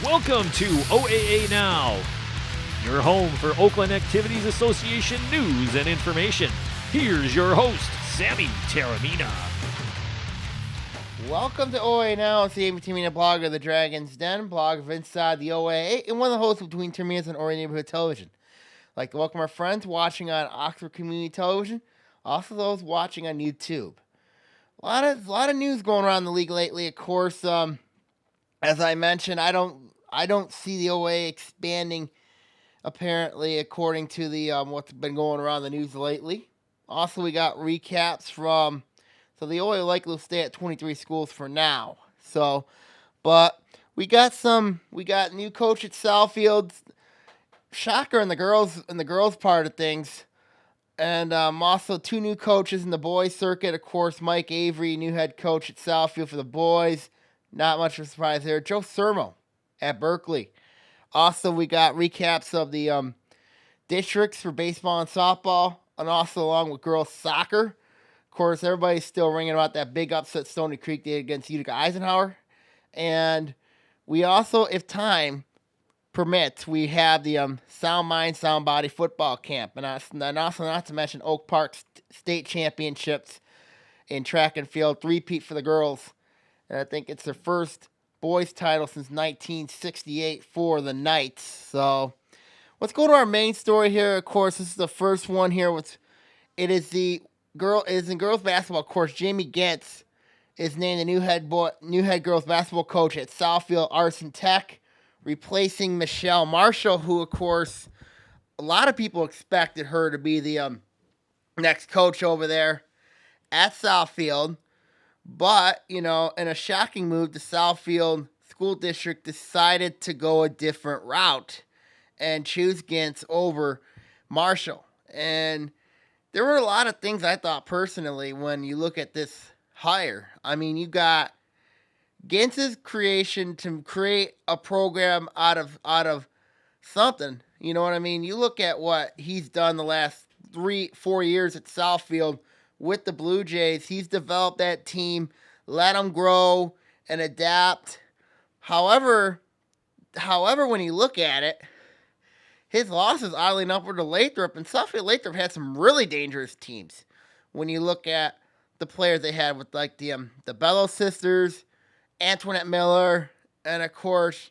Welcome to OAA Now, your home for Oakland Activities Association news and information. Here's your host, Sammy Taramina. Welcome to OAA Now. It's the Taramina blog of the Dragon's Den, blog of Inside the OAA, and one of the hosts between Termina's and Orion Neighborhood Television. I'd like to welcome our friends watching on Oxford Community Television, also those watching on YouTube. A lot of news going around the league lately. Of course, as I mentioned, I don't see the OAA expanding, apparently, according to the what's been going around the news lately. Also, we got recaps from, so the OAA likely will stay at 23 schools for now. But we got new coach at Southfield. Shocker in the girls part of things. And also two new coaches in the boys circuit. Of course, Mike Avery, new head coach at Southfield for the boys. Not much of a surprise there. Joe Sermo at Berkeley. Also, we got recaps of the districts for baseball and softball, and also along with girls soccer. Of course, everybody's still ringing about that big upset Stony Creek did against Utica Eisenhower. And we also, if time permits, we have the Sound Mind, Sound Body football camp. And also not to mention Oak Park State Championships in track and field, three-peat for the girls. And I think it's their first boys title since 1968 for the Knights. So let's go to our main story here. Of course, this is the first one here. It is in girls basketball. Of course, Jamie Gentz is named the new head girls basketball coach at Southfield Arts and Tech, replacing Michelle Marshall, who, of course, a lot of people expected her to be the next coach over there at Southfield. But, in a shocking move, the Southfield School District decided to go a different route and choose Gintz over Marshall. And there were a lot of things I thought personally when you look at this hire. I mean, you got Gintz's creation to create a program out of something. You know what I mean? You look at what he's done the last 3-4 years at Southfield with the Blue Jays. He's developed that team, let them grow and adapt. However, when you look at it, his losses, oddly enough, were to Lathrop, and Southfield-Lathrop had some really dangerous teams. When you look at the players they had with like the Bellows sisters, Antoinette Miller, and of course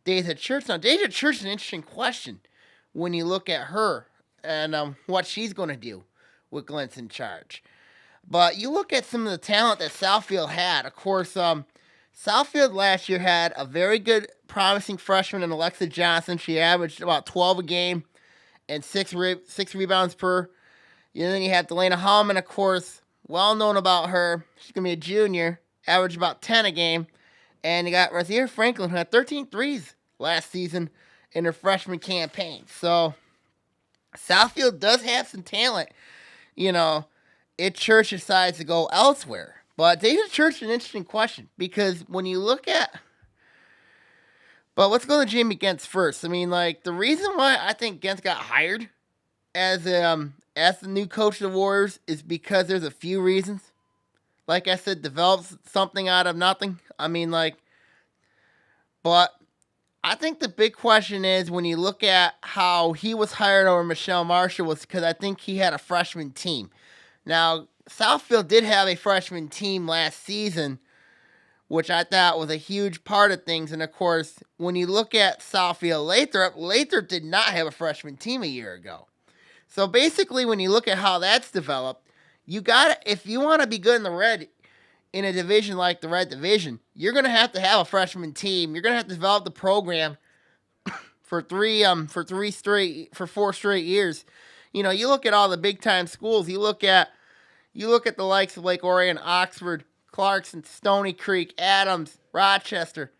Deja Church. Now, Deja Church is an interesting question when you look at her and what she's going to do with Glintz in charge. But you look at some of the talent that Southfield had. Of course, Southfield last year had a very good, promising freshman in Alexa Johnson. She averaged about 12 a game and six rebounds per. And then you have Delana Hallman, of course, well known about her. She's going to be a junior, averaged about 10 a game. And you got Razier Franklin, who had 13 threes last season in her freshman campaign. So Southfield does have some talent. If Church decides to go elsewhere. But Deja Church is an interesting question because when you look at... But let's go to Jamie Gentz first. I mean, like, the reason why I think Gentz got hired as the new coach of the Warriors is because there's a few reasons. Like I said, develops something out of nothing. I mean, but I think the big question is when you look at how he was hired over Michelle Marshall was because I think he had a freshman team. Now, Southfield did have a freshman team last season, which I thought was a huge part of things. And, of course, when you look at Lathrop did not have a freshman team a year ago. So, basically, when you look at how that's developed, if you want to be good in the red in a division like the red division, you're going to have a freshman team. You're going to have to develop the program for 4 straight years. You look at all the big time schools. You look at the likes of Lake Orion, Oxford, Clarkson, Stony Creek, Adams, Rochester.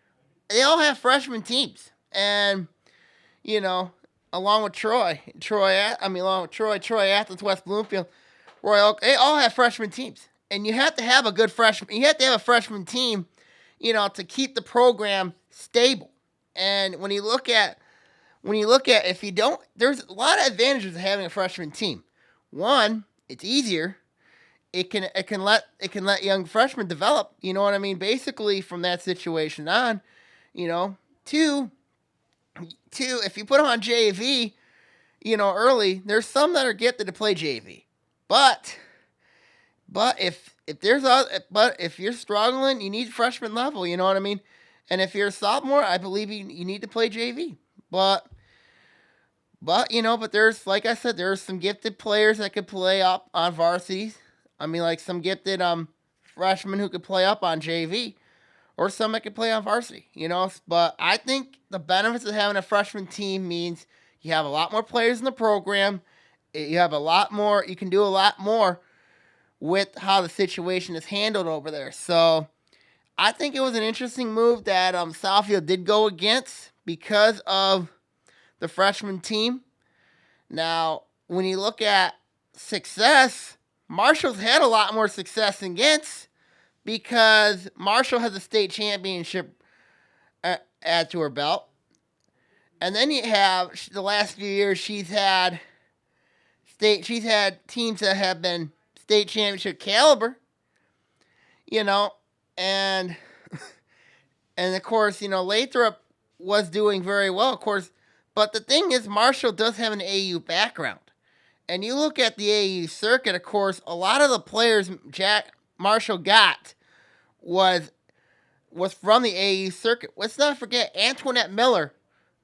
They all have freshman teams, and along with Troy, Athens, West Bloomfield, Royal Oak, they all have freshman teams, and you have to have a good freshman. You have to have a freshman team, to keep the program stable. And when you look at if you don't, there's a lot of advantages of having a freshman team. One, it's easier. It can let young freshmen develop. You know what I mean? Basically, from that situation on, Two, if you put them on JV, early, there's some that are gifted to play JV. But if you're struggling, you need freshman level, you know what I mean? And if you're a sophomore, I believe you need to play JV. But there's, like I said, there's some gifted players that could play up on varsities. I mean, like some gifted freshmen who could play up on JV, or some that could play on varsity, But I think the benefits of having a freshman team means you have a lot more players in the program. You have a lot more. You can do a lot more with how the situation is handled over there. So I think it was an interesting move that Southfield did go against because of the freshman team. Now, when you look at success, Marshall's had a lot more success than Gintz because Marshall has a state championship add to her belt. And then you have the last few years she's had teams that have been state championship caliber, and of course, Lathrop was doing very well, of course. But the thing is, Marshall does have an AU background. And you look at the AU circuit, of course, a lot of the players Marshall got was from the AU circuit. Let's not forget, Antoinette Miller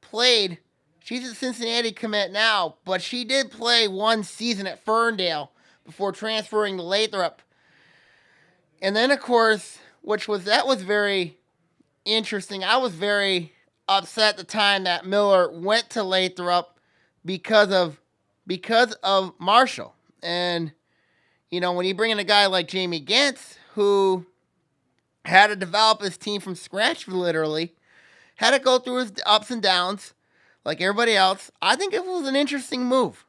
played. She's a Cincinnati commit now, but she did play one season at Ferndale before transferring to Lathrop. And then, of course, that was very interesting. I was very upset at the time that Miller went to Lathrop because of Marshall. And, when you bring in a guy like Jamie Gintz, who had to develop his team from scratch, literally, had to go through his ups and downs like everybody else, I think it was an interesting move.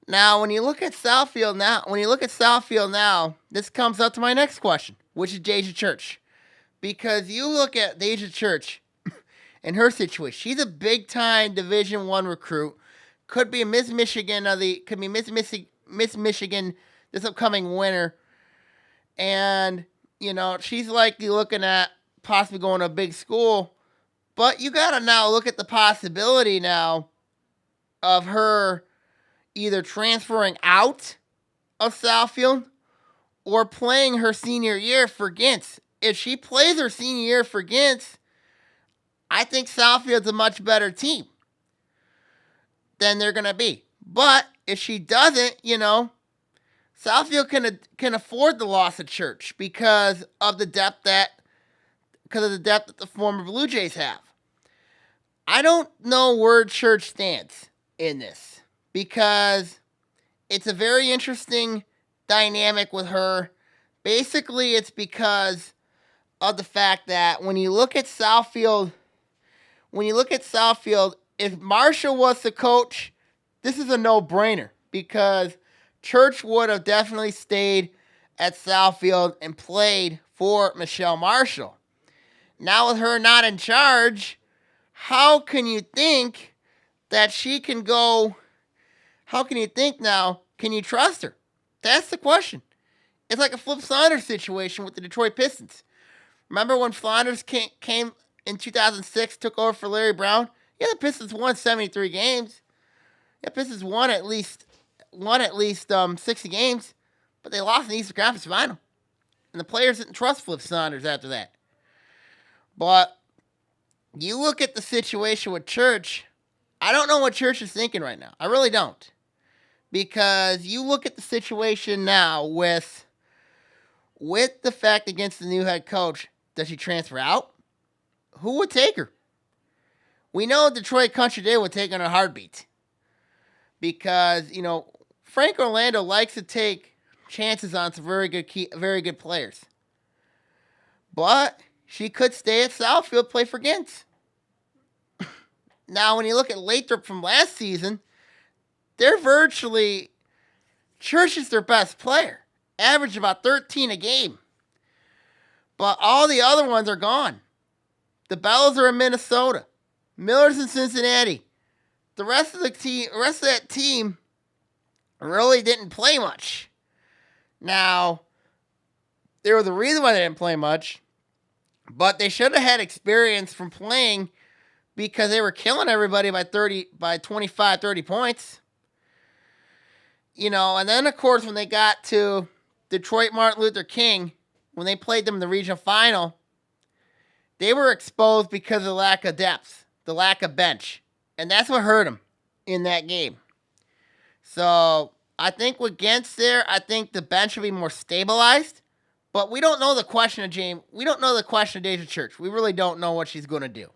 Now, when you look at Southfield now, this comes up to my next question, which is Deja Church. Because you look at Deja Church and her situation, she's a big-time Division I recruit. Could be a Miss Michigan Miss Michigan this upcoming winter. And, she's likely looking at possibly going to a big school. But you got to now look at the possibility now of her either transferring out of Southfield or playing her senior year for Gintz. If she plays her senior year for Gintz, I think Southfield's a much better team than they're going to be. But if she doesn't, Southfield can afford the loss of Church because of the depth that the former Blue Jays have. I don't know where Church stands in this because it's a very interesting dynamic with her. Basically, it's because of the fact that when you look at Southfield, if Marshall was the coach, this is a no-brainer because Church would have definitely stayed at Southfield and played for Michelle Marshall. Now with her not in charge, how can you think that she can go? How can you think now? Can you trust her? That's the question. It's like a Flip Saunders situation with the Detroit Pistons. Remember when Saunders came in 2006, took over for Larry Brown? Yeah, the Pistons won 73 games. Yeah, Pistons won at least 60 games, but they lost in the Eastern Conference Final. And the players didn't trust Flip Saunders after that. But you look at the situation with Church, I don't know what Church is thinking right now. I really don't. Because you look at the situation now with the fact against the new head coach, does she transfer out? Who would take her? We know Detroit Country Day would take her in a heartbeat. Because, Frank Orlando likes to take chances on some very good players. But she could stay at Southfield, play for Gintz. Now, when you look at Lathrop from last season, Church is their best player. Averaged about 13 a game. But all the other ones are gone. The Bells are in Minnesota. Miller's in Cincinnati. The rest of that team really didn't play much. Now, there was a reason why they didn't play much, but they should have had experience from playing because they were killing everybody by 25, 30 points. And then, of course, when they got to Detroit Martin Luther King, when they played them in the regional final, they were exposed because of the lack of depth, the lack of bench. And that's what hurt them in that game. So I think with Gentz there, I think the bench will be more stabilized. But we don't know the question of James. We don't know the question of Deja Church. We really don't know what she's going to do.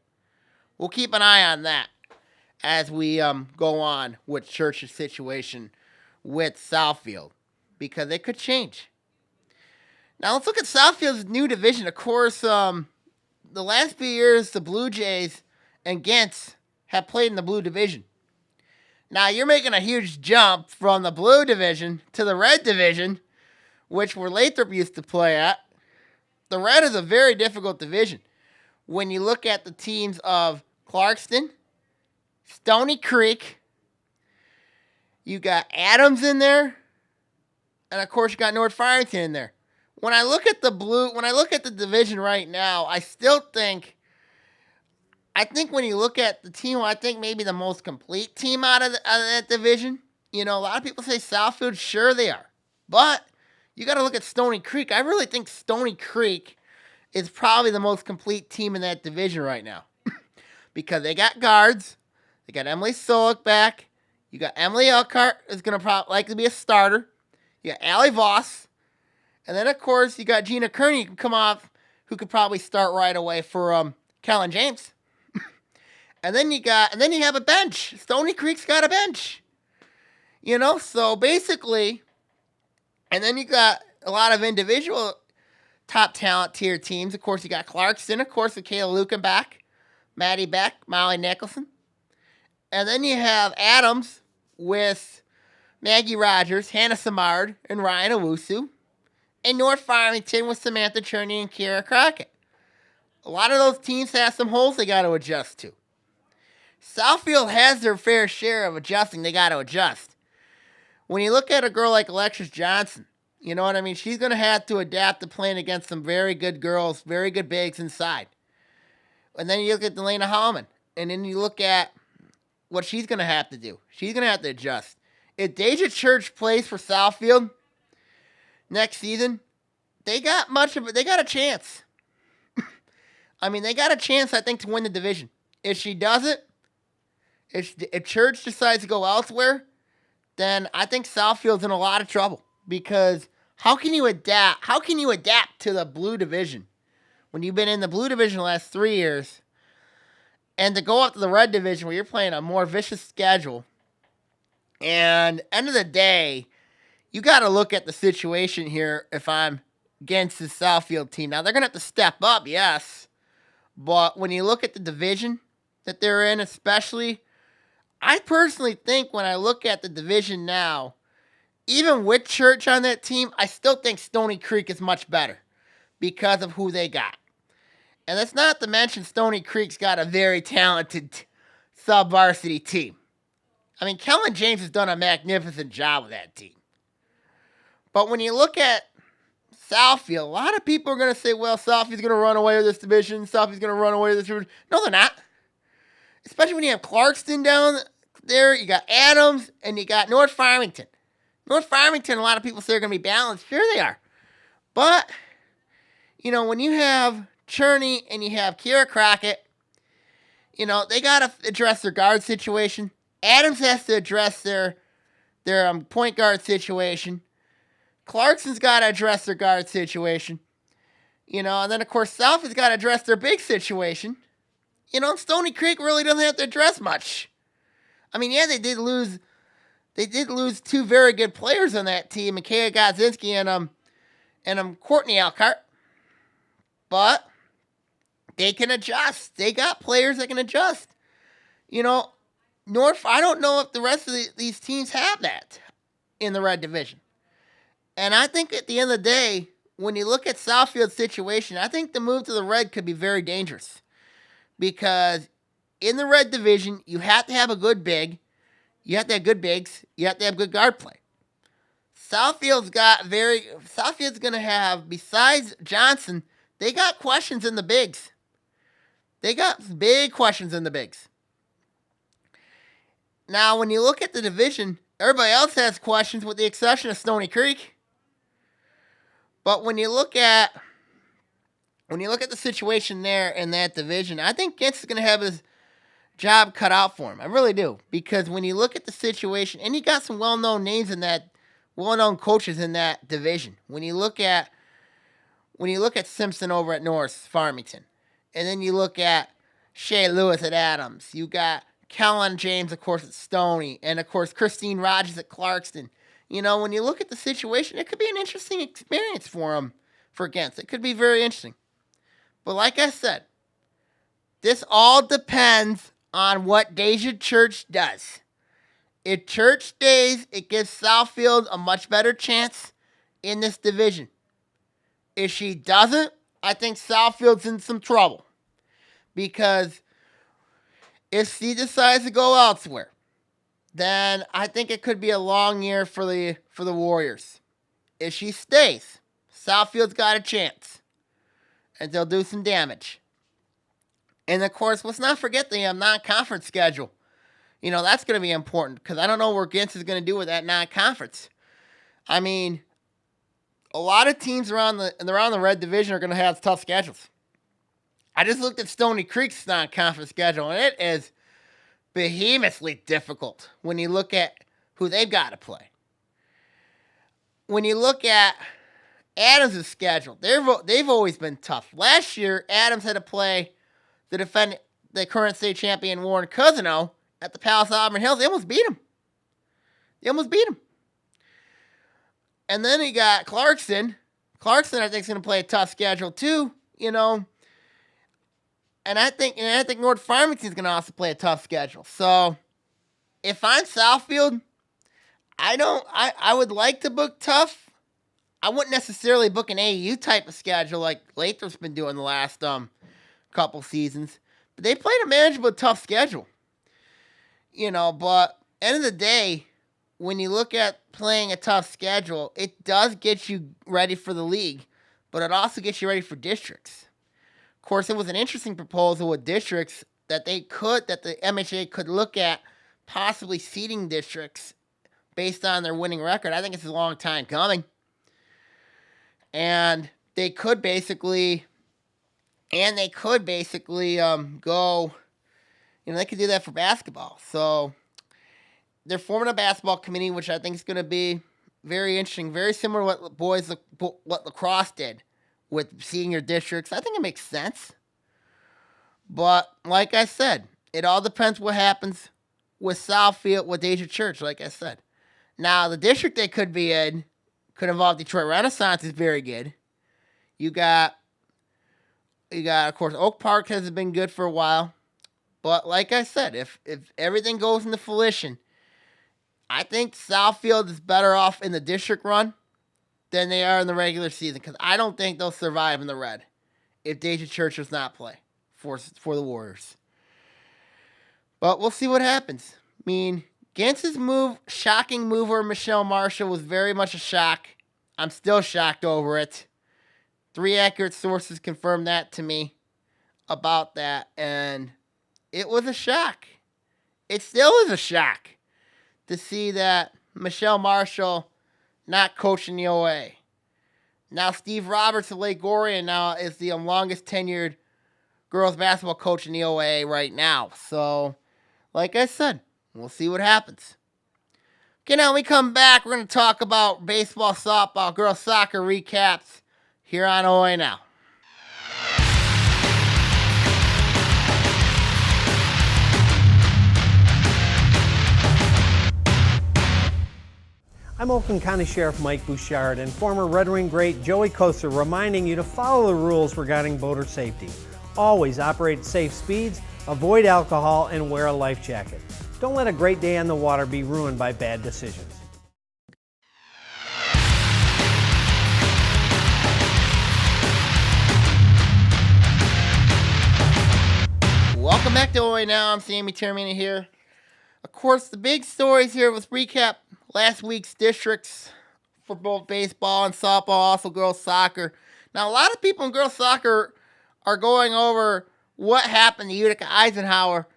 We'll keep an eye on that as we go on with Church's situation with Southfield, because it could change. Now let's look at Southfield's new division. Of course, the last few years, the Blue Jays and Gentz have played in the Blue Division. Now you're making a huge jump from the Blue Division to the Red Division, which where Lathrop used to play at. The Red is a very difficult division. When you look at the teams of Clarkston, Stony Creek, you got Adams in there, and of course you got North Farmington in there. When I look at the division right now, I think when you look at the team, I think maybe the most complete team out of that division. A lot of people say Southfield, sure they are. But you got to look at Stony Creek. I really think Stony Creek is probably the most complete team in that division right now. Because they got guards. They got Emily Solik back. You got Emily Elkhart, is going to likely be a starter. You got Allie Voss. And then, of course, you got Gina Kearney who can come off, who could probably start right away for Kellen James. and then you have a bench. Stony Creek's got a bench. So basically, and then you got a lot of individual top talent tier teams. Of course, you got Clarkston, of course, with Kayla Lukenbach, Maddie Beck, Molly Nicholson. And then you have Adams with Maggie Rogers, Hannah Samard, and Ryan Owusu. And North Farmington with Samantha Cherney and Kira Crockett. A lot of those teams have some holes they got to adjust to. Southfield has their fair share of adjusting they got to adjust. When you look at a girl like Alexis Johnson, you know what I mean? She's going to have to adapt to playing against some very good girls, very good bigs inside. And then you look at Delana Hallman. And then you look at what she's going to have to do. She's going to have to adjust. If Deja Church plays for Southfield next season, they got a chance. They got a chance, I think, to win the division. If she doesn't, if Church decides to go elsewhere, then I think Southfield's in a lot of trouble. Because how can you adapt? How can you adapt to the Blue Division when you've been in the Blue Division the last 3 years, and to go up to the Red Division where you're playing a more vicious schedule? And end of the day, you got to look at the situation here if I'm against the Southfield team. Now, they're going to have to step up, yes. But when you look at the division that they're in, especially, I personally think when I look at the division now, even with Church on that team, I still think Stony Creek is much better because of who they got. And that's not to mention Stony Creek's got a very talented sub-varsity team. Kellen James has done a magnificent job with that team. But when you look at Southfield, a lot of people are going to say, well, Southfield's going to run away with this division. Southfield's going to run away with this division. No, they're not. Especially when you have Clarkston down there. You got Adams, and you got North Farmington. North Farmington, a lot of people say are going to be balanced. Sure they are. But, when you have Cherney and you have Kira Crockett, they got to address their guard situation. Adams has to address their point guard situation. Clarkson's got to address their guard situation. And then, of course, South has got to address their big situation. Stony Creek really doesn't have to address much. Yeah, they did lose two very good players on that team, Mikaya Godzinski and Courtney Elkhart. But they can adjust. They got players that can adjust. North, I don't know if the rest of these teams have that in the Red Division. And I think at the end of the day, when you look at Southfield's situation, I think the move to the Red could be very dangerous. Because in the Red Division, you have to have a good big. You have to have good bigs. You have to have good guard play. Southfield's going to have, besides Johnson, they got questions in the bigs. They got big questions in the bigs. Now, when you look at the division, everybody else has questions with the exception of Stony Creek. But when you look at the situation there in that division, I think Gintz is going to have his job cut out for him. I really do. Because when you look at the situation, and you got some well-known names in that, well-known coaches in that division. When you look at Simpson over at North Farmington, and then you look at Shea Lewis at Adams, you got Kellen James, of course, at Stony, and of course Christine Rogers at Clarkston. You know, when you look at the situation, it could be an interesting experience for him, for Gintz. It could be very interesting. But like I said, this all depends on what Deja Church does. If Church stays, it gives Southfield a much better chance in this division. If she doesn't, I think Southfield's in some trouble. Because if she decides to go elsewhere, then I think it could be a long year for the Warriors. If she stays, Southfield's got a chance. And they'll do some damage. And of course, let's not forget the non-conference schedule. You know, that's going to be important because I don't know where Gintz is going to do with that non-conference. I mean, a lot of teams around the Red Division are going to have tough schedules. I just looked at Stony Creek's non-conference schedule, and it is behemothly difficult when you look at who they've got to play. When you look at Adams' schedule, they've always been tough. Last year, Adams had to play the current state champion Warren Cousino at the Palace Auburn Hills. They almost beat him. And then he got Clarkston. Clarkston, I think, is going to play a tough schedule too. You know. And I think North Farmington is going to also play a tough schedule. So, if I'm Southfield, I would like to book tough. I wouldn't necessarily book an AAU type of schedule like Lathrop's been doing the last couple seasons. But they played a manageable, tough schedule. You know, but end of the day, when you look at playing a tough schedule, it does get you ready for the league, but it also gets you ready for districts. Of course, it was an interesting proposal with districts that the MHA could look at possibly seeding districts based on their winning record. I think it's a long time coming. And they could basically go, you know, they could do that for basketball. So they're forming a basketball committee, which I think is going to be very interesting, very similar to what lacrosse did with senior districts. I think it makes sense. But like I said, it all depends what happens with Southfield, with Deja Church, like I said. Now, the district they could be in could involve Detroit Renaissance, is very good. You got, of course, Oak Park has been good for a while. But like I said, if everything goes into fruition, I think Southfield is better off in the district run than they are in the regular season. Because I don't think they'll survive in the red if Deja Church does not play for the Warriors. But we'll see what happens. I mean, Gantz's shocking move over Michelle Marshall was very much a shock. I'm still shocked over it. 3 accurate sources confirmed that to me about that. And it was a shock. It still is a shock to see that Michelle Marshall not coaching the OA. Now Steve Roberts of Lake Orion now is the longest tenured girls basketball coach in the OA right now. So, like I said, we'll see what happens. Okay, now when we come back, we're going to talk about baseball, softball, girls soccer recaps here on OAA Now. I'm Oakland County Sheriff Mike Bouchard and former Red Wing great Joey Koser reminding you to follow the rules regarding boater safety. Always operate at safe speeds, avoid alcohol, and wear a life jacket. Don't let a great day on the water be ruined by bad decisions. Welcome back to OAA Now. I'm Sammy Termina here. Of course, the big stories here was recap last week's districts for both baseball and softball, also girls soccer. Now, a lot of people in girls soccer are going over what happened to Utica Eisenhower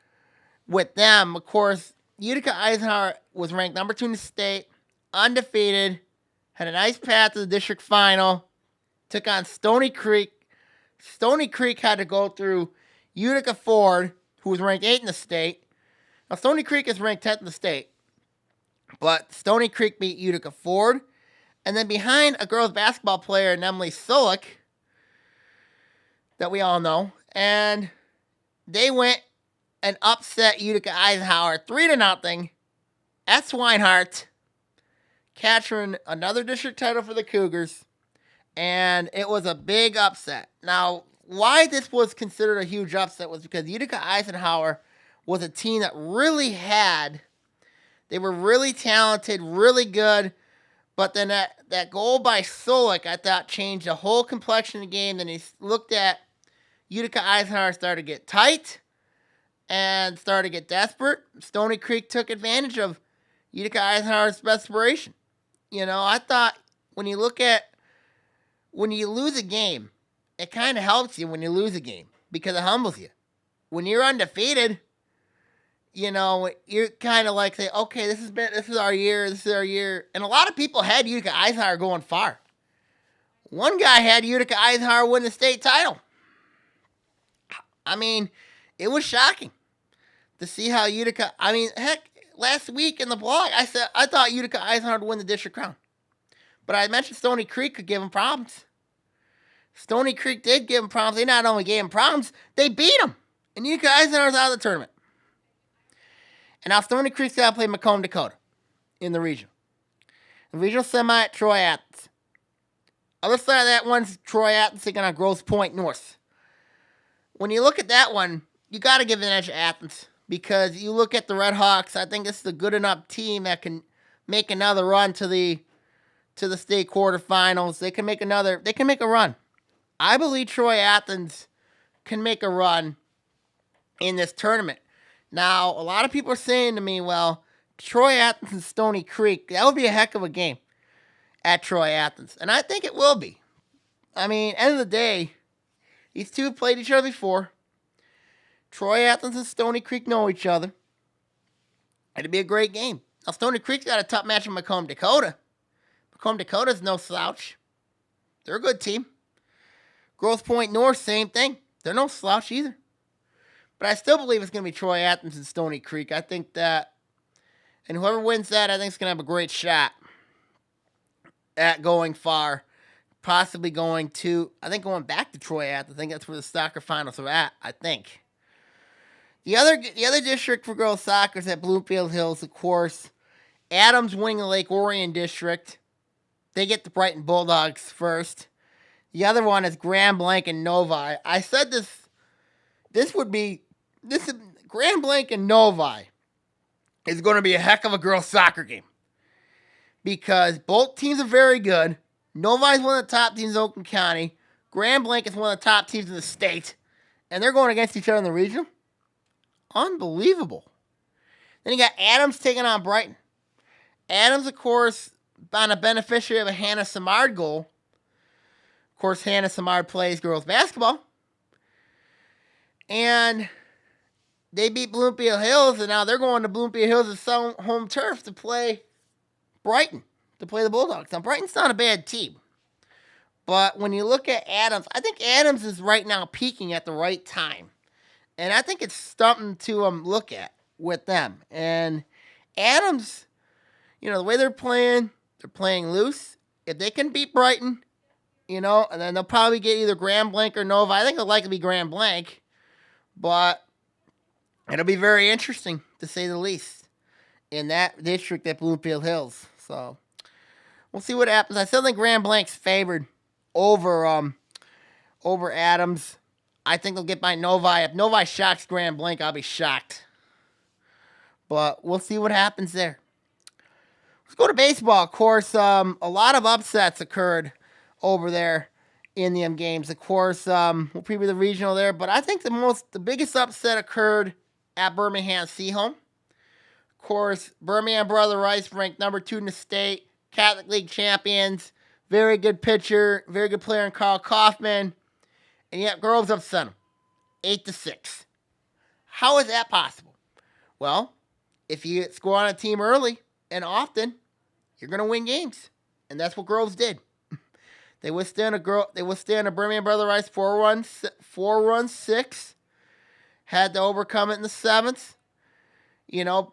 with them. Of course, Utica Eisenhower was ranked number 2 in the state, undefeated, had a nice path to the district final, took on Stony Creek. Stony Creek had to go through Utica Ford, who was ranked 8 in the state. Now, Stony Creek is ranked 10th in the state, but Stony Creek beat Utica Ford. And then behind a girls basketball player, Emily Solik, that we all know, and they went and upset Utica Eisenhower 3-0 at Swinehart, capturing another district title for the Cougars, and it was a big upset. Now, why this was considered a huge upset was because Utica Eisenhower was a team that really they were really talented, really good, but then that goal by Solik, I thought, changed the whole complexion of the game. Then he looked at Utica Eisenhower, started to get tight and started to get desperate. Stony Creek took advantage of Utica Eisenhower's desperation. You know, I thought when you lose a game, it kind of helps you when you lose a game because it humbles you. When you're undefeated, you know, you're kind of like, say, okay, this is our year. And a lot of people had Utica Eisenhower going far. One guy had Utica Eisenhower win the state title. I mean, it was shocking to see how Utica, heck, last week in the blog, I said I thought Utica Eisenhower would win the district crown. But I mentioned Stony Creek could give him problems. Stony Creek did give him problems. They not only gave him problems, they beat him. And Utica Eisenhower's out of the tournament. And now Stony Creek's got to play Macomb, Dakota in the regional. The regional semi at Troy Athens. Other side of that one's Troy Athens taking on Grosse Pointe North. When you look at that one, you got to give an edge to Athens because you look at the Red Hawks. I think this is a good enough team that can make another run to the state quarterfinals. They can make a run. I believe Troy Athens can make a run in this tournament. Now, a lot of people are saying to me, well, Troy Athens and Stony Creek, that would be a heck of a game at Troy Athens. And I think it will be. I mean, end of the day, these two have played each other before. Troy Athens and Stony Creek know each other. It'd be a great game. Now, Stony Creek's got a tough match with Macomb, Dakota. Macomb, Dakota's no slouch. They're a good team. Grosse Pointe North, same thing. They're no slouch either. But I still believe it's going to be Troy Athens and Stony Creek. I think that, and whoever wins that, I think is going to have a great shot at going far. Possibly going back to Troy Athens. I think that's where the soccer finals are at, I think. The other district for girls soccer is at Bloomfield Hills, of course. Adams winning the Lake Orion district. They get the Brighton Bulldogs first. The other one is Grand Blanc and Novi. I said this Grand Blanc and Novi is going to be a heck of a girls soccer game because both teams are very good. Novi is one of the top teams in Oakland County. Grand Blanc is one of the top teams in the state, and they're going against each other in the regional. Unbelievable. Then you got Adams taking on Brighton. Adams, of course, on a beneficiary of a Hannah Samard goal. Of course, Hannah Samard plays girls basketball. And they beat Bloomfield Hills, and now they're going to Bloomfield Hills' home turf to play Brighton, to play the Bulldogs. Now, Brighton's not a bad team. But when you look at Adams, I think Adams is right now peaking at the right time. And I think it's something to look at with them. And Adams, you know, the way they're playing loose. If they can beat Brighton, you know, and then they'll probably get either Grand Blanc or Nova. I think it'll likely be Grand Blanc. But it'll be very interesting, to say the least, in that district at Bloomfield Hills. So we'll see what happens. I still think Grand Blanc's favored over Adams. I think they'll get by Novi. If Novi shocks Grand Blanc, I'll be shocked. But we'll see what happens there. Let's go to baseball. Of course, a lot of upsets occurred over there in the games. Of course, we'll preview the regional there. But I think the biggest upset occurred at Birmingham Seaholm. Of course, Birmingham Brother Rice ranked number 2 in the state. Catholic League champions. Very good pitcher. Very good player in Carl Kaufman. And yet Groves upset them. 8-6. How is that possible? Well, if you score on a team early and often, you're going to win games. And that's what Groves did. They withstand a Birmingham Brother Rice 4-run 6. Had to overcome it in the 7th.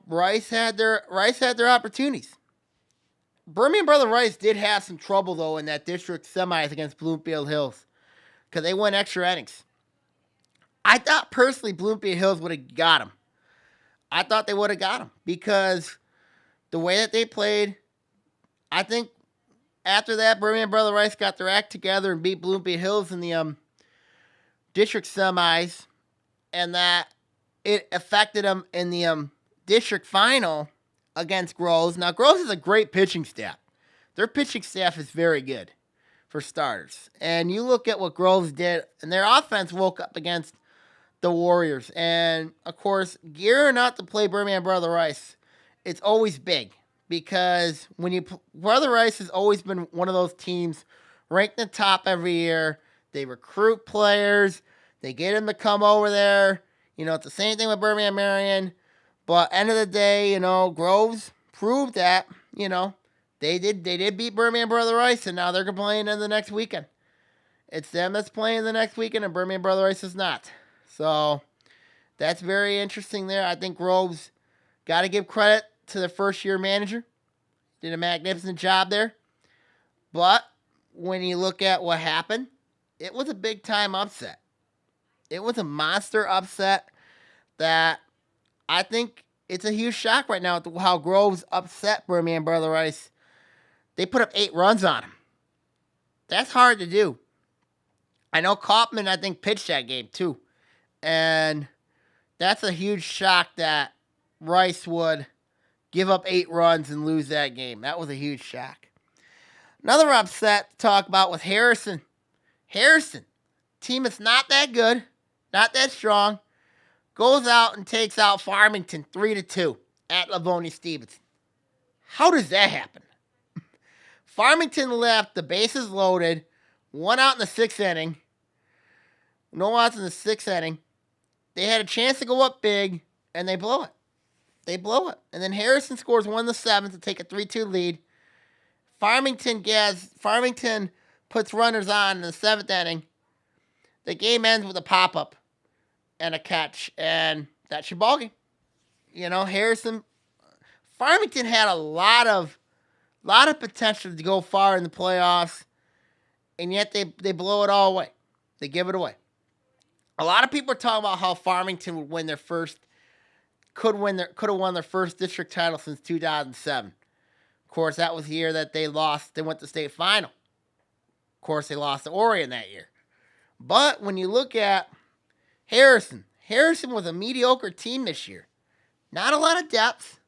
Rice had their opportunities. Birmingham Brother Rice did have some trouble, though, in that district semis against Bloomfield Hills because they went extra innings. I thought, personally, Bloomfield Hills would have got him. I thought they would have got him because the way that they played, I think after that, Birmingham Brother Rice got their act together and beat Bloomfield Hills in the district semis, and that it affected them in the district final against Groves. Now, Groves is a great pitching staff. Their pitching staff is very good, for starters. And you look at what Groves did, and their offense woke up against the Warriors. And, of course, gear or not to play Birmingham Brother Rice, it's always big. Because Brother Rice has always been one of those teams ranked in the top every year. They recruit players. They get them to come over there. It's the same thing with Birmingham Marion. But end of the day, Groves proved that, they did beat Birmingham Brother Rice, and now they're playing in the next weekend. It's them that's playing the next weekend, and Birmingham Brother Rice is not. So that's very interesting there. I think Groves got to give credit to the first-year manager. Did a magnificent job there. But when you look at what happened, it was a big-time upset. It was a monster upset that I think it's a huge shock right now at how Groves upset Birmingham Brother Rice. They put up 8 runs on him. That's hard to do. I know Kaufman, I think, pitched that game too. And that's a huge shock that Rice would give up 8 runs and lose that game. That was a huge shock. Another upset to talk about was Harrison. Harrison, team is not that good, not that strong, goes out and takes out Farmington 3-2 at Livonia Stevenson. How does that happen? Farmington left the bases loaded, 1 out in the 6th inning. No outs in the 6th inning. They had a chance to go up big, and they blow it. And then Harrison scores 1 in the 7th to take a 3-2 lead. Farmington puts runners on in the 7th inning. The game ends with a pop-up and a catch, and that's your ballgame. Farmington had a lot of potential to go far in the playoffs, and yet they blow it all away. They give it away. A lot of people are talking about how Farmington would win could have won their first district title since 2007. Of course, that was the year that they lost. They went to state final. Of course, they lost to Orion that year. But when you look at Harrison was a mediocre team this year. Not a lot of depth.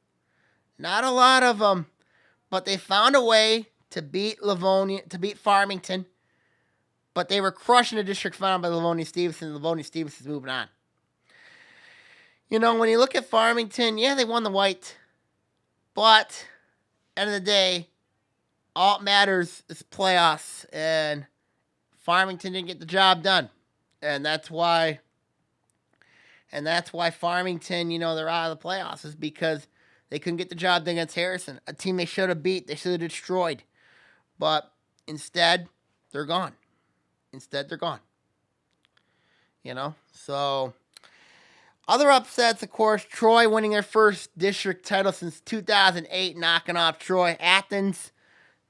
Not a lot of but they found a way to beat Farmington. But they were crushing the district final by Livonia Stevenson. Livonia Stevenson's moving on. When you look at Farmington, yeah, they won the white. But, end of the day, all that matters is playoffs. And Farmington didn't get the job done. And that's why Farmington, they're out of the playoffs, is because they couldn't get the job done against Harrison, a team they should have beat, they should have destroyed. But instead, they're gone. So other upsets, of course, Troy winning their first district title since 2008, knocking off Troy. Athens,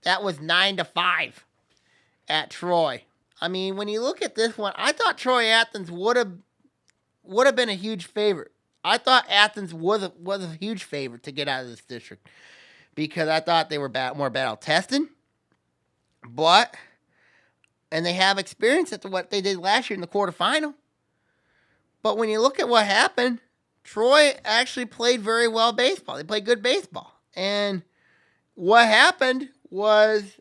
that was 9-5 at Troy. I mean, when you look at this one, I thought Troy-Athens would have been a huge favorite. I thought Athens was a huge favorite to get out of this district because I thought they were more battle-tested. And they have experience at what they did last year in the quarterfinal. But when you look at what happened, Troy actually played very well baseball. They played good baseball. And what happened was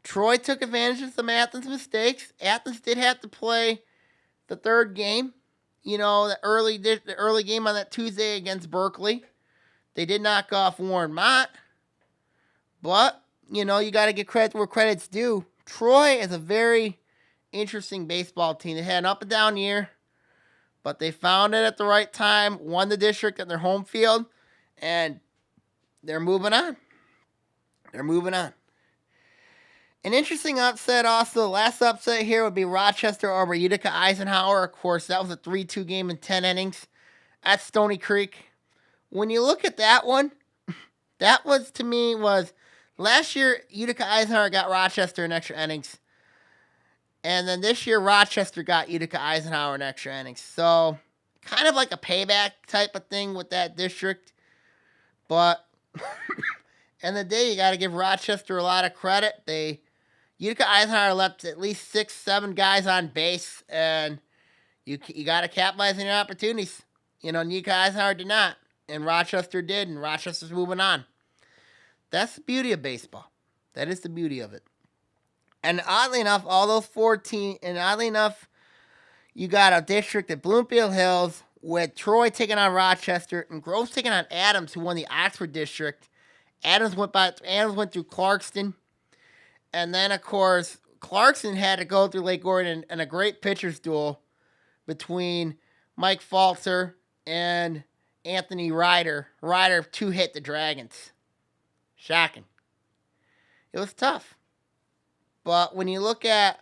Troy took advantage of some Athens mistakes. Athens did have to play the third game, the early game on that Tuesday against Berkeley. They did knock off Warren Mott. But, you got to give credit where credit's due. Troy is a very interesting baseball team. They had an up and down year. but they found it at the right time, won the district at their home field, and they're moving on. They're moving on. An interesting upset also, the last upset here would be Rochester over Utica Eisenhower. Of course, that was a 3-2 game in 10 innings at Stony Creek. When you look at that one, that was, to me, was last year, Utica Eisenhower got Rochester in extra innings. And then this year, Rochester got Utica Eisenhower in extra innings. So, kind of like a payback type of thing with that district. But, end of the day, you got to give Rochester a lot of credit. Utica Eisenhower left at least 6-7 guys on base. And you got to capitalize on your opportunities. Utica Eisenhower did not. And Rochester did. And Rochester's moving on. That's the beauty of baseball. That is the beauty of it. And oddly enough, all those 14, and oddly enough, you got a district at Bloomfield Hills with Troy taking on Rochester and Groves taking on Adams, who won the Oxford district. Adams went through Clarkston. And then, of course, Clarkston had to go through Lake Gordon in a great pitcher's duel between Mike Falter and Anthony Ryder. Ryder 2-hit the Dragons. Shocking. It was tough. But when you look at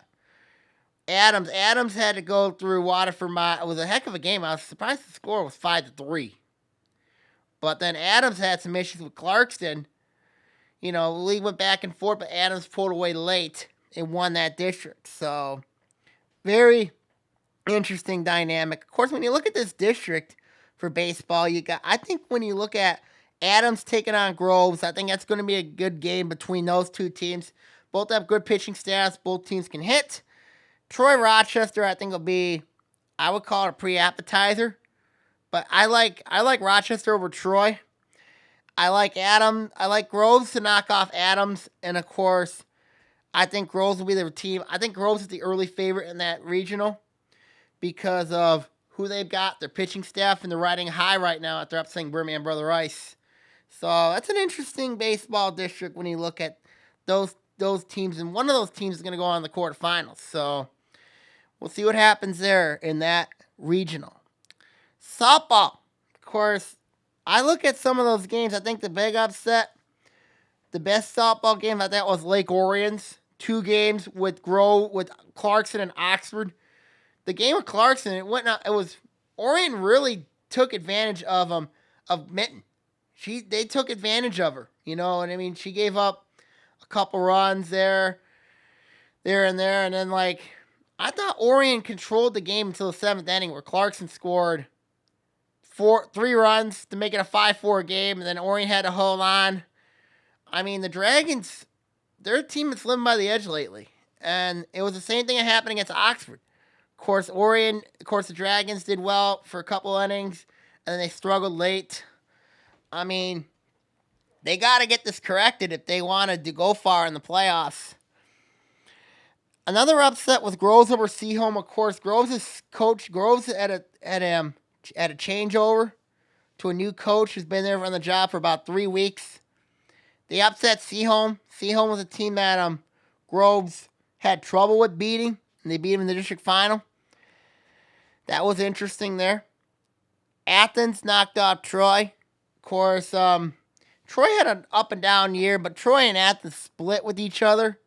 Adams had to go through Waterford. It was a heck of a game. I was surprised the score was 5-3. But then Adams had some issues with Clarkston. The league went back and forth, but Adams pulled away late and won that district. So, very interesting dynamic. Of course, when you look at this district for baseball, I think when you look at Adams taking on Groves, I think that's going to be a good game between those two teams. Both have good pitching staffs. Both teams can hit. Troy Rochester, I think, will be, I would call it a pre-appetizer. But I like Rochester over Troy. I like Groves to knock off Adams. And, of course, I think Groves will be their team. I think Groves is the early favorite in that regional because of who they've got, their pitching staff, and they're riding high right now after upsetting Birmingham Brother Rice. So that's an interesting baseball district when you look at those teams. And one of those teams is going to go on the quarterfinals. So we'll see what happens there in that regional. Softball. Of course, I look at some of those games. I think the big upset, the best softball game I thought was Lake Orion's. 2 games with Clarkson and Oxford. The game with Clarkson, Orion really took advantage of Mitten. They took advantage of her, and I mean, she gave up a couple runs there, and then I thought Orion controlled the game until the 7th inning where Clarkson scored 3 runs to make it a 5-4 game, and then Orion had to hold on. I mean, the Dragons, their team is living by the edge lately, and it was the same thing that happened against Oxford. Of course, the Dragons did well for a couple innings, and then they struggled late. I mean, they got to get this corrected if they wanted to go far in the playoffs. Another upset was Groves over Seaholm. Of course, Groves had a changeover to a new coach who's been there on the job for about 3 weeks. They upset Seaholm. Seaholm was a team that Groves had trouble with beating, and they beat him in the district final. That was interesting there. Athens knocked off Troy. Of course, Troy had an up and down year, but Troy and Athens split with each other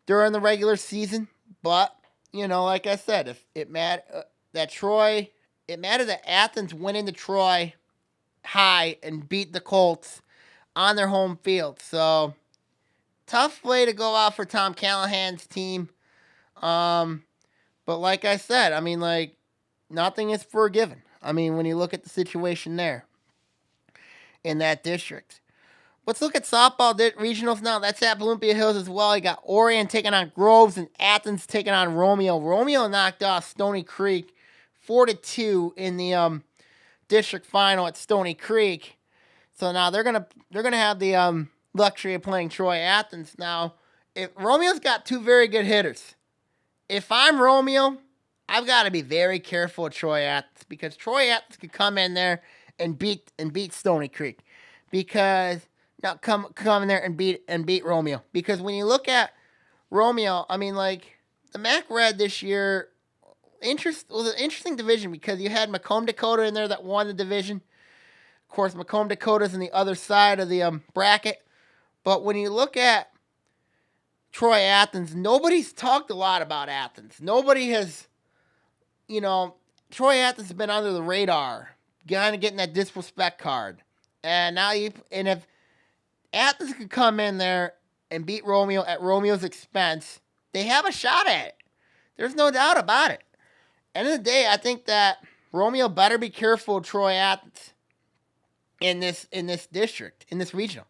during the regular season. But, like I said, if it mattered that Athens went into Troy high and beat the Colts on their home field. So, tough way to go out for Tom Callahan's team. But like I said, I mean, nothing is forgiven. I mean, when you look at the situation there in that district. Let's look at softball regionals now. That's at Bloomfield Hills as well. You got Orion taking on Groves and Athens taking on Romeo. Romeo knocked off Stony Creek 4-2 in the district final at Stony Creek. So now they're gonna have the luxury of playing Troy Athens. Now, if Romeo's got 2 very good hitters, if I'm Romeo, I've got to be very careful with Troy Athens because Troy Athens could come in there and beat Stony Creek. Because now come in there and beat Romeo. Because when you look at Romeo, I mean, the MAC Red this year, was an interesting division because you had Macomb Dakota in there that won the division. Of course, Macomb Dakota's on the other side of the bracket. But when you look at Troy Athens, nobody's talked a lot about Athens. Nobody has, Troy Athens has been under the radar, kind of getting that disrespect card. And if Athens could come in there and beat Romeo at Romeo's expense, they have a shot at it. There's no doubt about it. End of the day, I think that Romeo better be careful of Troy Athens in this district, in this regional.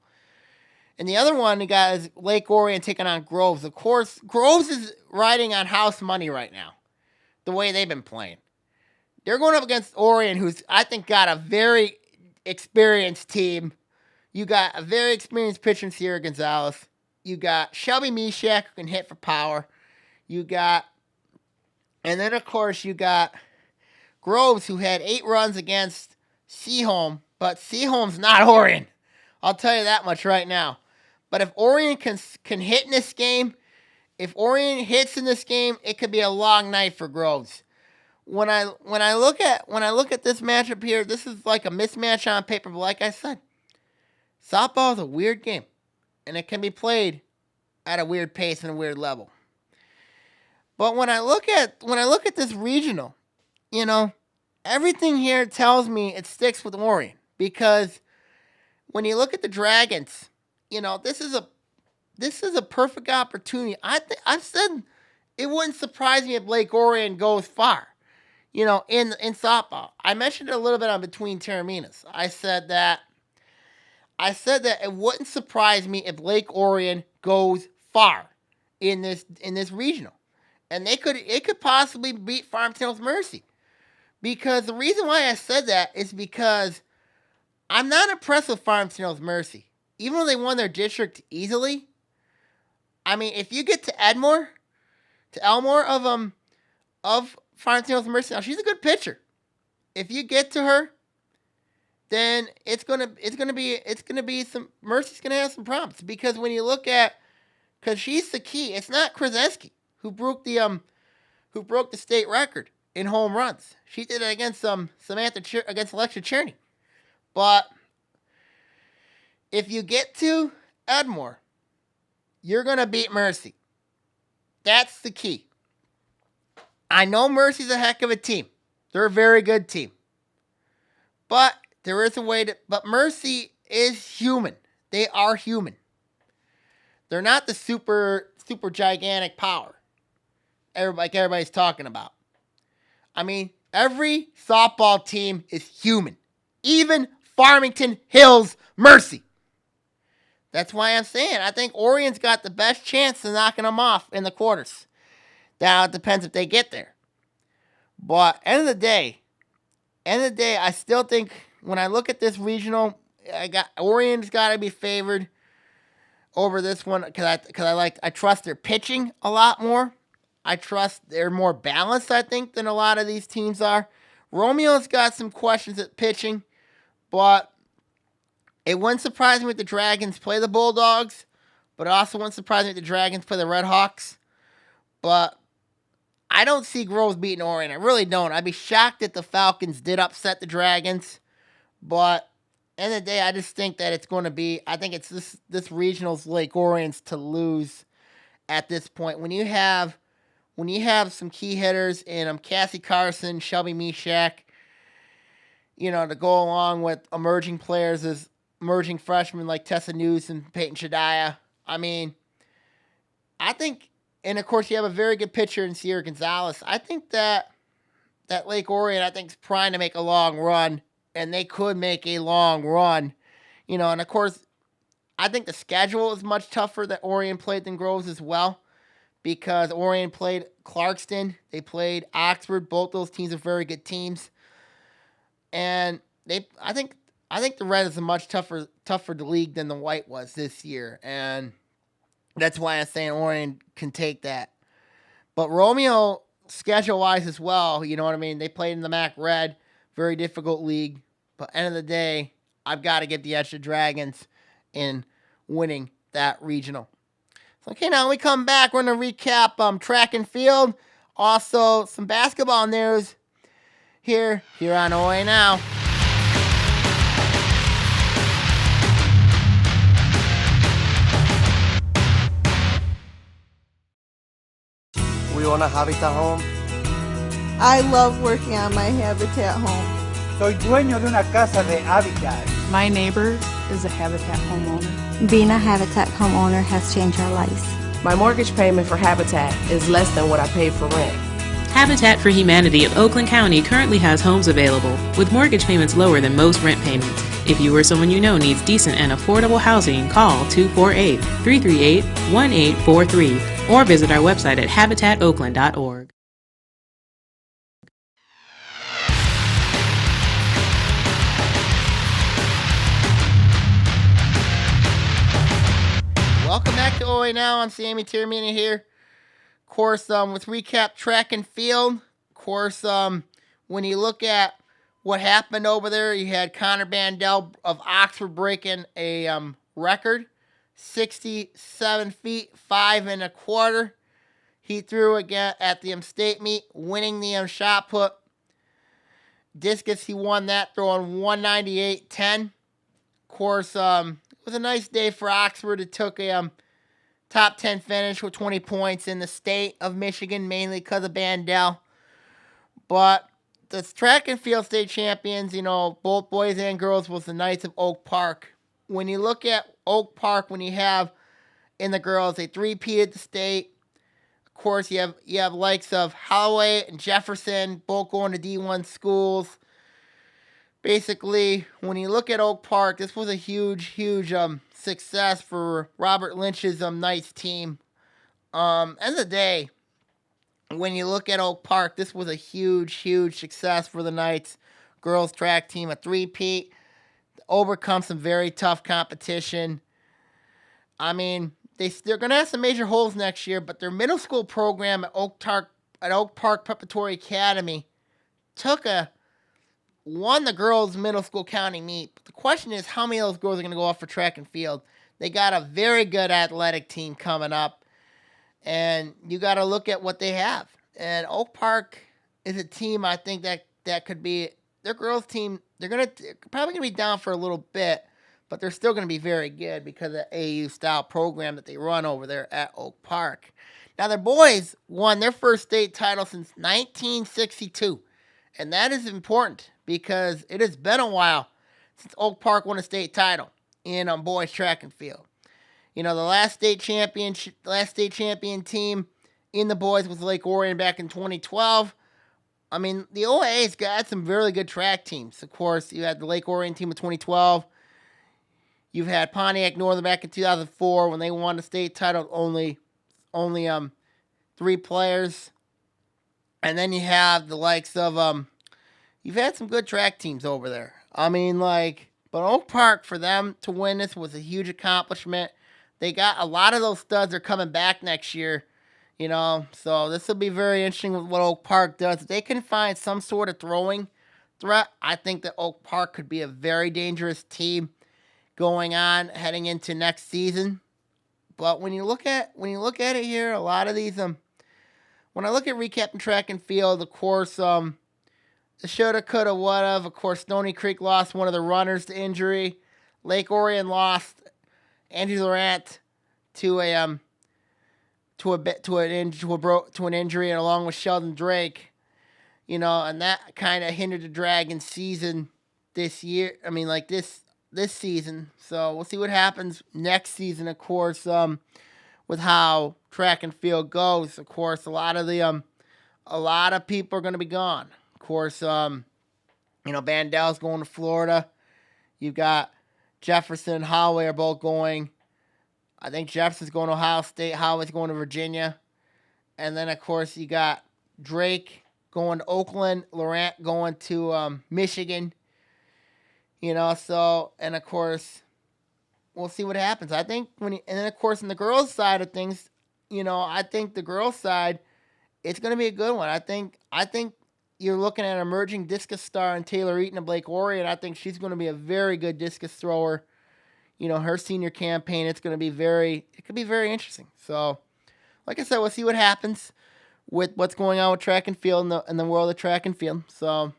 And the other one you got is Lake Orion taking on Groves. Of course, Groves is riding on house money right now, the way they've been playing. They're going up against Orion, who's, I think, got a very experienced team. You got a very experienced pitcher in Sierra Gonzalez. You got Shelby Mishak, who can hit for power. And then, of course, you got Groves, who had 8 runs against Seaholm. But Seaholm's not Orion. I'll tell you that much right now. But if Orion can hit in this game, if Orion hits in this game, it could be a long night for Groves. When I look at this matchup here, this is like a mismatch on paper. But like I said, softball is a weird game, and it can be played at a weird pace and a weird level. But when I look at this regional, everything here tells me it sticks with Orion. Because when you look at the Dragons, this is a perfect opportunity. I've said it wouldn't surprise me if Lake Orion goes far, in softball. I mentioned it a little bit on Between Terraminas. I said that it wouldn't surprise me if Lake Orion goes far in this regional, and it could possibly beat Farmington Mercy. Because the reason why I said that is because I'm not impressed with Farmington Mercy. Even though they won their district easily, I mean, if you get to Elmore of Farmington Mercy, now she's a good pitcher. If you get to her, then it's gonna be some Mercy's gonna have some problems, because when you look at, because she's the key. It's not Krasinski who broke the state record in home runs. She did it against against Alexa Cherney. But if you get to Edmore, you're going to beat Mercy. That's the key. I know Mercy's a heck of a team. They're a very good team. But there is a way but Mercy is human. They are human. They're not the super gigantic power everybody's talking about. I mean, every softball team is human. Even Farmington Hills Mercy. That's why I'm saying I think Orion's got the best chance of knocking them off in the quarters. Now, it depends if they get there. But end of the day, I still think when I look at this regional, Orion's got to be favored over this one because I trust their pitching a lot more. I trust they're more balanced, I think, than a lot of these teams are. Romeo's got some questions at pitching, but it wouldn't surprise me if the Dragons play the Bulldogs, but it also wouldn't surprise me if the Dragons play the Red Hawks. But I don't see Groves beating Orion. I really don't. I'd be shocked if the Falcons did upset the Dragons. But end of the day, I just think that it's going to be, I think it's this regional's Lake Orion's to lose at this point. When you have some key hitters in Cassie Carson, Shelby Mishak, to go along with emerging players as emerging freshmen like Tessa News and Peyton Shadiah. I mean, I think, and of course you have a very good pitcher in Sierra Gonzalez. I think that Lake Orion, I think, is primed to make a long run, and they could make a long run. And of course, I think the schedule is much tougher that Orion played than Groves as well, because Orion played Clarkston, they played Oxford. Both those teams are very good teams. And I think the Red is a much tougher league than the White was this year, and that's why I'm saying Orion can take that. But Romeo, schedule-wise as well, you know what I mean? They played in the MAC Red, very difficult league. But end of the day, I've got to give the edge to Dragons in winning that regional. So, okay, now when we come back, we're going to recap track and field. Also, some basketball news here on OAA Now. We own a Habitat home. I love working on my Habitat home. Soy dueño de una casa de Habitat. My neighbor is a Habitat homeowner. Being a Habitat homeowner has changed our lives. My mortgage payment for Habitat is less than what I paid for rent. Habitat for Humanity of Oakland County currently has homes available with mortgage payments lower than most rent payments. If you or someone you know needs decent and affordable housing, call 248-338-1843 or visit our website at habitatoakland.org. Welcome back to OAA Now. I'm Sammy Tiramina here. Of course, with recap track and field. Of course, when you look at what happened over there, you had Connor Bandel of Oxford breaking a record, 67 feet, 5 1/4. He threw again at the state meet, winning the shot put. Discus, he won that, throwing 198.10. Of course, it was a nice day for Oxford. It took a top 10 finish with 20 points in the state of Michigan, mainly because of Bandel. But the track and field state champions, both boys and girls, was the Knights of Oak Park. When you look at Oak Park, when you have in the girls, they three-peated the state. Of course, you have likes of Holloway and Jefferson, both going to D1 schools. Basically, when you look at Oak Park, this was a huge success for Robert Lynch's Knights team. End of the day, when you look at Oak Park, this was a huge success for the Knights girls track team, a three-peat, overcome some very tough competition. I mean, they're going to have some major holes next year, but their middle school program at Oak Park Preparatory Academy won the girls' middle school county meet. But the question is, how many of those girls are going to go off for track and field? They got a very good athletic team coming up, and you got to look at what they have. And Oak Park is a team, I think, that could be their girls' team. They're probably going to be down for a little bit, but they're still going to be very good because of the AU-style program that they run over there at Oak Park. Now, their boys won their first state title since 1962, and that is important because it has been a while since Oak Park won a state title in boys track and field. The last state champion team in the boys was Lake Orion back in 2012. I mean, the OAA's got some really good track teams. Of course, you had the Lake Orion team of 2012. You've had Pontiac Northern back in 2004 when they won the state title, only 3 players. And then you have the likes of you've had some good track teams over there. I mean, but Oak Park, for them to win this was a huge accomplishment. They got a lot of those studs are coming back next year, so this will be very interesting with what Oak Park does. If they can find some sort of throwing threat, I think that Oak Park could be a very dangerous team going on heading into next season. But when you look at it here, a lot of these when I look at recapping track and field, of course, the shoulda, coulda, woulda. Of course, Stony Creek lost one of the runners to injury. Lake Orion lost Andrew Laurent to an injury, and along with Sheldon Drake, and that kind of hindered the Dragons' season this year. I mean, this season. So we'll see what happens next season. Of course, with how track and field goes. Of course, a lot of people are going to be gone. Of course, Bandel's going to Florida. You've got Jefferson and Holloway are both going. I think Jefferson's going to Ohio State. Holloway's going to Virginia. And then, of course, you got Drake going to Oakland. Laurent going to Michigan. And of course, we'll see what happens. I think and then, of course, on the girls' side of things, I think the girls' side, it's going to be a good one. I think you're looking at an emerging discus star in Taylor Eaton of Lake Orion. I think she's going to be a very good discus thrower. Her senior campaign, it could be very interesting. So, like I said, we'll see what happens with what's going on with track and field in the world of track and field. So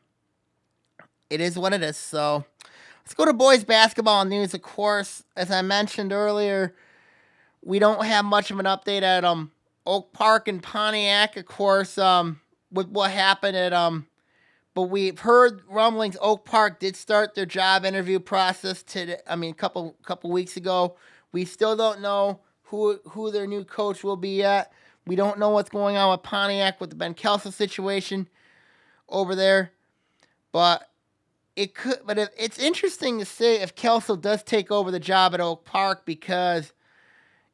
it is what it is. So let's go to boys basketball news. Of course, as I mentioned earlier, we don't have much of an update at Oak Park and Pontiac, of course, with what happened at but we've heard rumblings. Oak Park did start their job interview process today. A couple weeks ago. We still don't know who their new coach will be yet. We don't know what's going on with Pontiac with the Ben Kelso situation over there. But it's interesting to say if Kelso does take over the job at Oak Park, because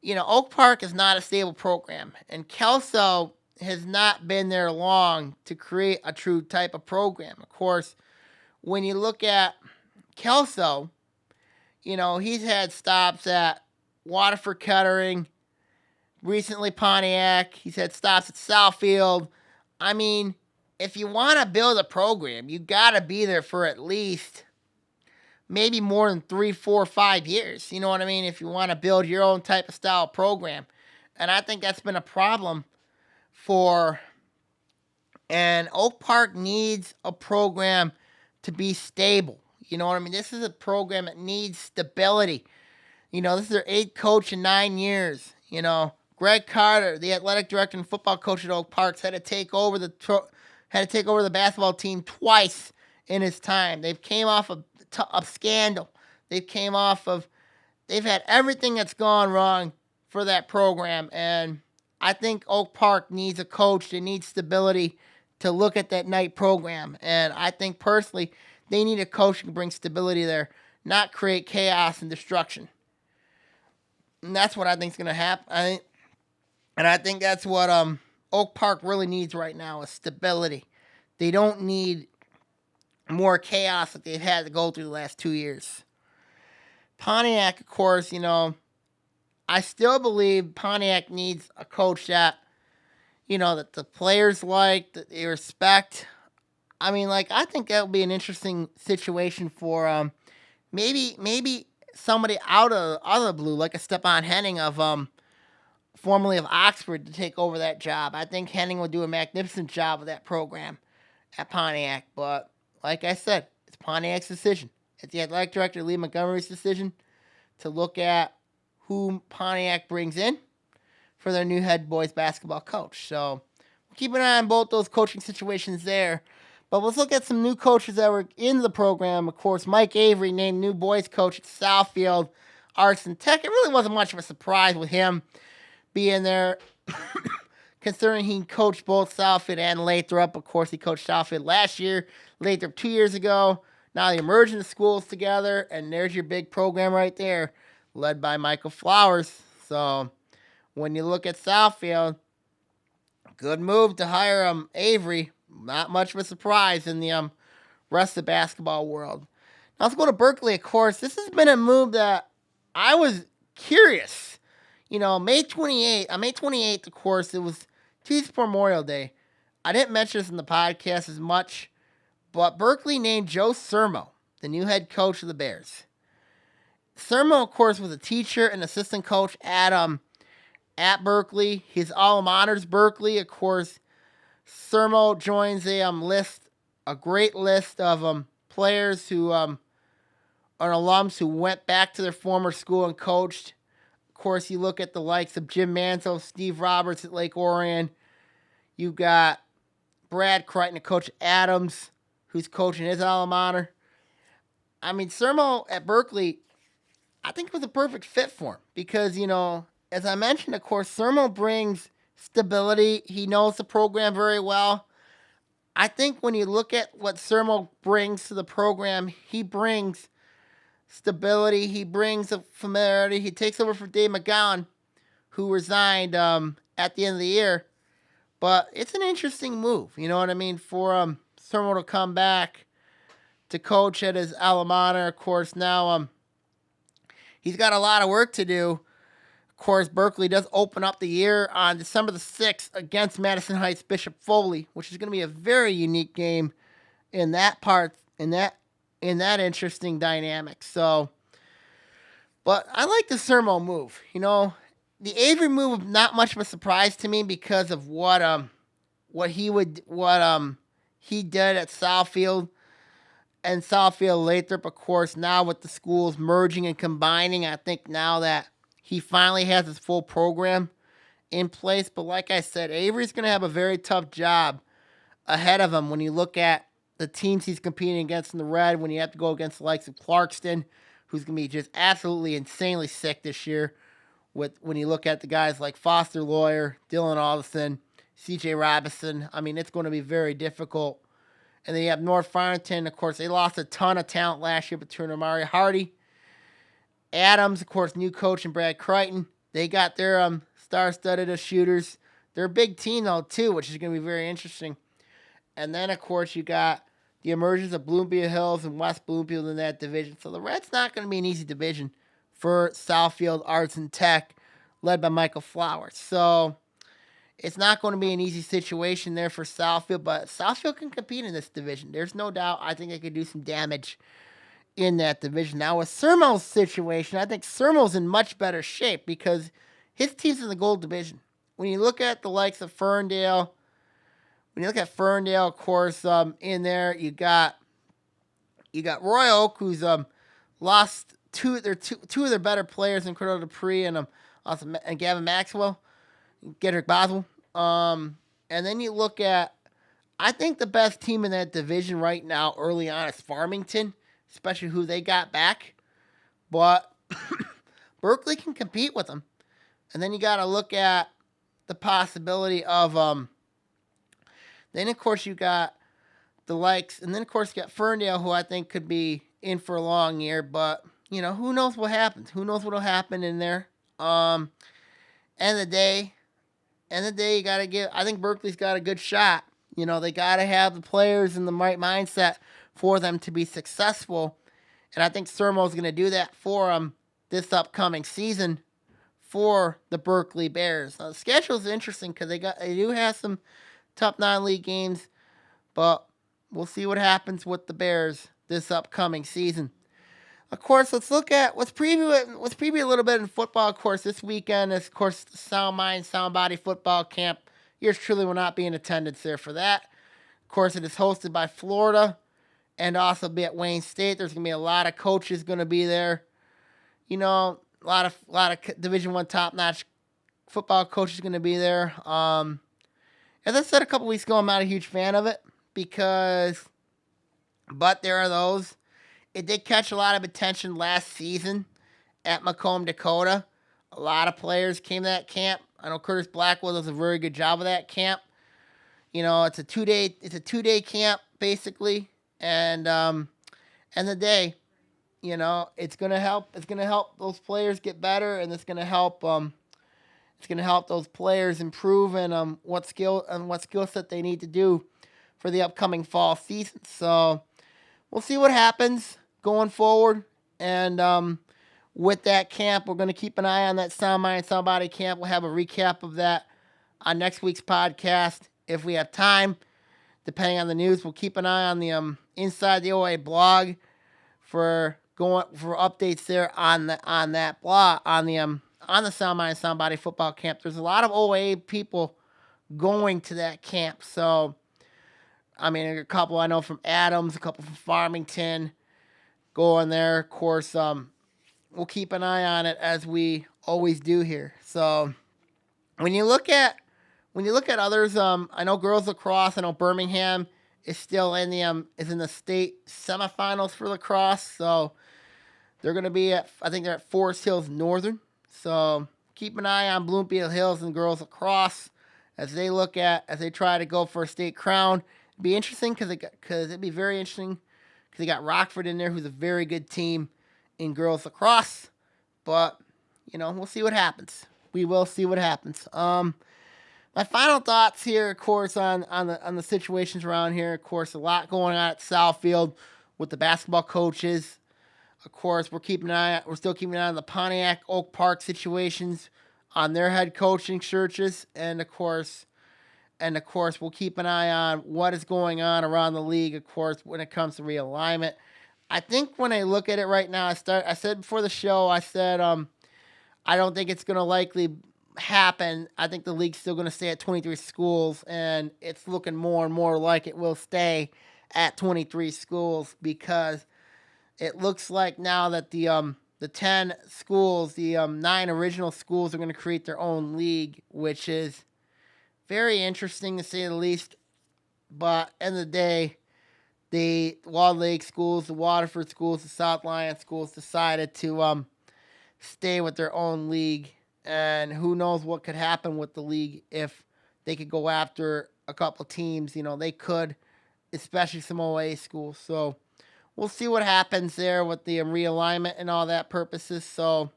Oak Park is not a stable program, and Kelso has not been there long to create a true type of program. Of course, when you look at Kelso, he's had stops at Waterford Kettering, recently Pontiac. He's had stops at Southfield. If you want to build a program, you got to be there for at least maybe more than 3, 4, 5 years. You know what I mean? If you want to build your own type of style program. And I think that's been a problem and Oak Park needs a program to be stable. You know what I mean? This is a program that needs stability. This is their 8th coach in 9 years. Greg Carter, the athletic director and football coach at Oak Park, had to take over the basketball team twice in his time. They've came off of scandal. They've had everything that's gone wrong for that program, and I think Oak Park needs a coach that needs stability to look at that night program. And I think personally, they need a coach who can bring stability there, not create chaos and destruction. And that's what I think is going to happen. I think that's what Oak Park really needs right now, is stability. They don't need more chaos that they've had to go through the last 2 years. Pontiac, of course, I still believe Pontiac needs a coach that, that the players like, that they respect. I think that would be an interesting situation for maybe somebody out of the blue, like a Stepan Henning formerly of Oxford, to take over that job. I think Henning will do a magnificent job of that program at Pontiac. But like I said, it's Pontiac's decision. It's the athletic director, Lee Montgomery's decision to look at who Pontiac brings in for their new head boys basketball coach. So keep an eye on both those coaching situations there. But let's look at some new coaches that were in the program. Of course, Mike Avery named new boys coach at Southfield Arts and Tech. It really wasn't much of a surprise with him being there, considering he coached both Southfield and Lathrop. Of course, he coached Southfield last year, Lathrop 2 years ago. Now they're merging the schools together, and there's your big program right there, led by Michael Flowers. So when you look at Southfield, good move to hire Avery. Not much of a surprise in the rest of the basketball world. Now let's go to Berkeley, of course. This has been a move that I was curious. May 28th, of course, it was Tuesday Memorial Day. I didn't mention this in the podcast as much, but Berkeley named Joe Sermo the new head coach of the Bears. Sermo, of course, was a teacher and assistant coach at Berkeley. His alma mater is Berkeley. Of course, Sermo joins a great list of players who are alums who went back to their former school and coached. Of course, you look at the likes of Jim Manzo, Steve Roberts at Lake Orion. You've got Brad Crichton, Coach Adams, who's coaching his alma mater. Sermo at Berkeley, I think it was a perfect fit for him because, as I mentioned, of course, Sermo brings stability. He knows the program very well. I think when you look at what Sermo brings to the program, he brings stability. He brings a familiarity. He takes over for Dave McGowan, who resigned at the end of the year. But it's an interesting move, for Sermo to come back to coach at his alma mater. Of course, now he's got a lot of work to do. Of course, Berkeley does open up the year on December the 6th against Madison Heights Bishop Foley, which is going to be a very unique game in that interesting dynamic. So, but I like the Sermo move. The Avery move was not much of a surprise to me because of what what he did at Southfield and Southfield Lathrop, of course, now with the schools merging and combining, I think now that he finally has his full program in place. But like I said, Avery's going to have a very tough job ahead of him when you look at the teams he's competing against in the red, when you have to go against the likes of Clarkston, who's going to be just absolutely insanely sick this year, when you look at the guys like Foster Lawyer, Dylan Alderson, C.J. Robinson. I mean, it's going to be very difficult. And then you have North Farmington. Of course, they lost a ton of talent last year between Amari Hardy, Adams, of course, new coach, and Brad Crichton. They got their star-studded shooters. They're a big team, though, too, which is going to be very interesting. And then, of course, you got the emergence of Bloomfield Hills and West Bloomfield in that division. So the Red's not going to be an easy division for Southfield Arts and Tech, led by Michael Flowers. So it's not going to be an easy situation there for Southfield, but Southfield can compete in this division. There's no doubt. I think they could do some damage in that division. Now, with Sermo's situation, I think Sermo's in much better shape because his team's in the gold division. When you look at the likes of Ferndale, of course, in there, you got Roy Oak, who's lost two of their better players in Cordell Dupree and Gavin Maxwell, Gedrick Boswell. And then you look at, I think the best team in that division right now early on is Farmington, especially who they got back. But Berkeley can compete with them. And then you got to look at the possibility of, then of course you got the likes, and then of course you got Ferndale, who I think could be in for a long year, but who knows what happens? Who knows what'll happen in there? End of the day, you got to give. I think Berkeley's got a good shot. They got to have the players in the right mindset for them to be successful, and I think Sermo's going to do that for them this upcoming season for the Berkeley Bears. Now, the schedule is interesting because they do have some top non-league games, but we'll see what happens with the Bears this upcoming season. Of course, let's preview a little bit in football. Of course, this weekend is, of course, the Sound Mind, Sound Body football camp. Yours truly will not be in attendance there for that. Of course, it is hosted by Florida and also be at Wayne State. There's going to be a lot of coaches going to be there. A lot of Division I top-notch football coaches going to be there. As I said a couple weeks ago, I'm not a huge fan of it but there are those. It did catch a lot of attention last season at Macomb, Dakota. A lot of players came to that camp. I know Curtis Blackwell does a very good job of that camp. It's a 2-day camp basically, and the day, it's gonna help those players get better, and it's gonna help those players improve and what skill set they need to do for the upcoming fall season. So we'll see what happens going forward. And with that camp, we're going to keep an eye on that Sound Mind, Sound Body camp. We'll have a recap of that on next week's podcast if we have time. Depending on the news, we'll keep an eye on the Inside the OA blog for updates there on that blog on the Sound Mind, Sound Body football camp. There's a lot of OA people going to that camp. So, a couple I know from Adams, a couple from Farmington going there. Of course, we'll keep an eye on it as we always do here. So, when you look at others, I know girls lacrosse. I know Birmingham is still in the state semifinals for lacrosse. So, they're going to be they're at Forest Hills Northern. So keep an eye on Bloomfield Hills and girls lacrosse as they try to go for a state crown. It'd be interesting because it'd be very interesting because they got Rockford in there, who's a very good team in girls lacrosse. But we'll see what happens. We will see what happens. My final thoughts here, of course, on the situations around here. Of course, a lot going on at Southfield with the basketball coaches. Of course, we're still keeping an eye on the Pontiac Oak Park situations on their head coaching searches, and of course, we'll keep an eye on what is going on around the league. Of course, when it comes to realignment, I think when I look at it right now, I said before the show, I said I don't think it's going to likely happen, I think the league's still going to stay at 23 schools, and it's looking more and more like it will stay at 23 schools because it looks like now that the 10 schools, the 9 original schools are going to create their own league, which is very interesting to say the least. But end of the day, the Walled Lake schools, the Waterford schools, the South Lyon schools decided to stay with their own league. And who knows what could happen with the league if they could go after a couple teams. You know, they could, especially some OAA schools. So we'll see what happens there with the realignment and all that purposes. So,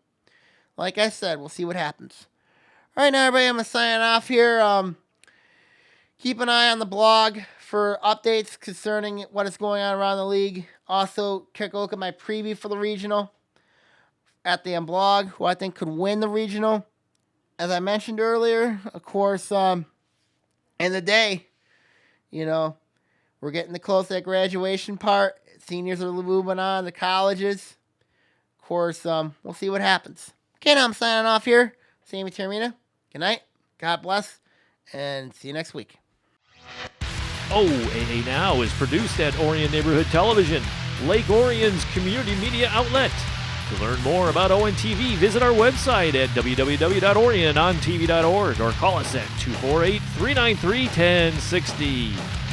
like I said, we'll see what happens. All right, now, everybody, I'm going to sign off here. Keep an eye on the blog for updates concerning what is going on around the league. Also, take a look at my preview for the regional at the blog, who I think could win the regional. As I mentioned earlier, of course, in the day, you know, we're getting close to that graduation part. Seniors are moving on to colleges. Of course, we'll see what happens. Okay, now I'm signing off here. Sammy Termina. Good night. God bless. And see you next week. OAA Now is produced at Orion Neighborhood Television, Lake Orion's community media outlet. To learn more about ONTV, visit our website at www.orionontv.org or call us at 248-393-1060.